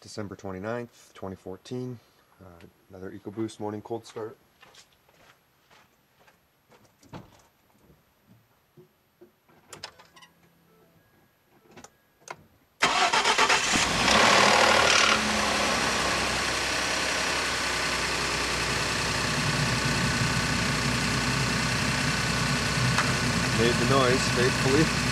December 29th, 2014. Another EcoBoost morning cold start. Made the noise faithfully.